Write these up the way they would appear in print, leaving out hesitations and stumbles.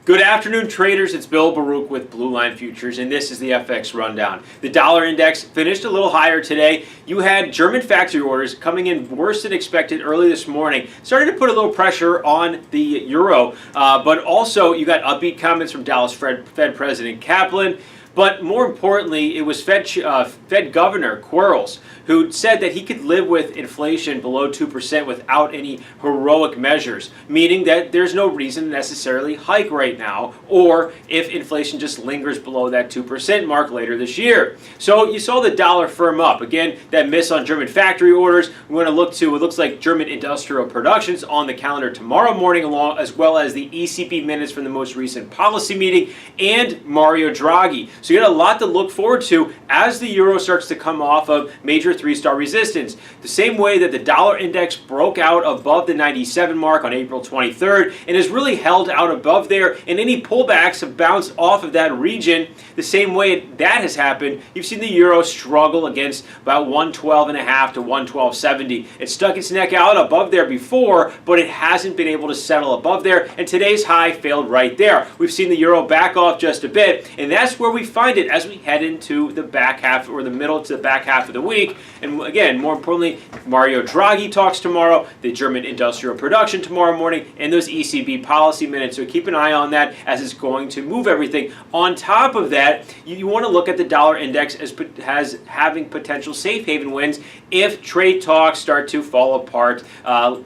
Good afternoon, traders. It's Bill Baruch with Blue Line Futures, and this is the FX Rundown. The dollar index finished a little higher today. You had German factory orders coming in worse than expected early this morning, starting to put a little pressure on the euro, but also you got upbeat comments from Dallas Fed President Kaplan. But more importantly, it was Fed Governor Quarles who said that he could live with inflation below 2% without any heroic measures, meaning that there's no reason to necessarily hike right now, or if inflation just lingers below that 2% mark later this year. So you saw the dollar firm up. Again, that miss on German factory orders. We want to look to, it looks like German industrial production's on the calendar tomorrow morning, along as well as the ECB minutes from the most recent policy meeting and Mario Draghi. So you got a lot to look forward to as the euro starts to come off of major three-star resistance. The same way that the dollar index broke out above the 97 mark on April 23rd and has really held out above there, and any pullbacks have bounced off of that region. The same way that has happened, you've seen the euro struggle against about 112.5 to 112.70. It stuck its neck out above there before, but it hasn't been able to settle above there, and today's high failed right there. We've seen the euro back off just a bit, and that's where we find it as we head into the back half, or the middle to the back half of the week. And again, more importantly, Mario Draghi talks tomorrow, the German industrial production tomorrow morning, and those ECB policy minutes. So keep an eye on that as it's going to move everything. On top of that, you want to look at the dollar index as having potential safe haven wins if trade talks start to fall apart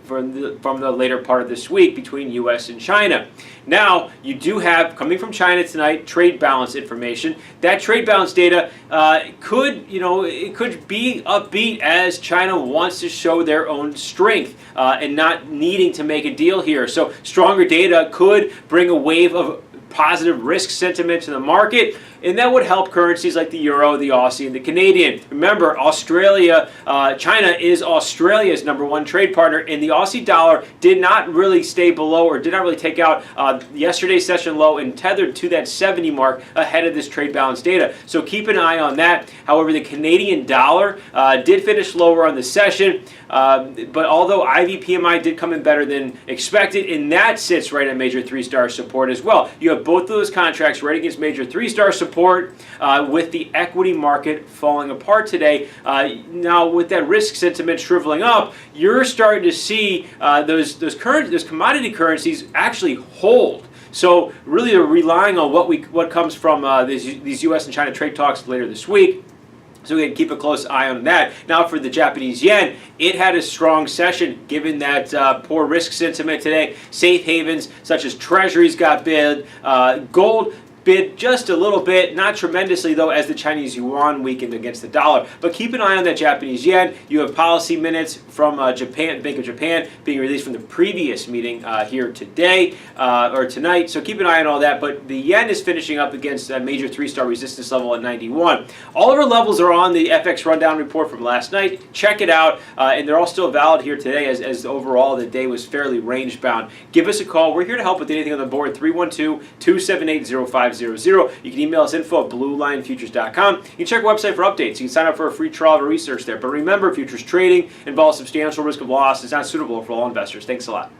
from the later part of this week between U.S. and China. Now, you do have, coming from China tonight, trade balance information. That trade balance data could be upbeat as China wants to show their own strength and not needing to make a deal here. So stronger data could bring a wave of positive risk sentiment to the market, and that would help currencies like the euro, the Aussie, and the Canadian. Remember, China is Australia's #1 trade partner, and the Aussie dollar did not really stay below, or did not really take out yesterday's session low and tethered to that 70 mark ahead of this trade balance data. So keep an eye on that. However, the Canadian dollar did finish lower on the session, but although IVPMI did come in better than expected, and that sits right at major 3-star support as well. You have both of those contracts right against major 3-star support, with the equity market falling apart today. Now, with that risk sentiment shriveling up, you're starting to see those commodity currencies actually hold. So really, they're relying on what comes from these U.S. and China trade talks later this week. So we can keep a close eye on that. Now for the Japanese yen, it had a strong session given that poor risk sentiment today. Safe havens such as treasuries got bid. Gold bid just a little bit, not tremendously though, as the Chinese yuan weakened against the dollar. But keep an eye on that Japanese yen. You have policy minutes from Japan, Bank of Japan, being released from the previous meeting here today or tonight. So keep an eye on all that. But the yen is finishing up against a major 3-star resistance level at 91. All of our levels are on the FX Rundown report from last night. Check it out, and they're all still valid here today, as overall the day was fairly range bound. Give us a call. We're here to help with anything on the board. 312-278-0500. You can email us info@bluelinefutures.com. You can check our website for updates. You can sign up for a free trial of research there. But remember, futures trading involves substantial risk of loss. It's not suitable for all investors. Thanks a lot.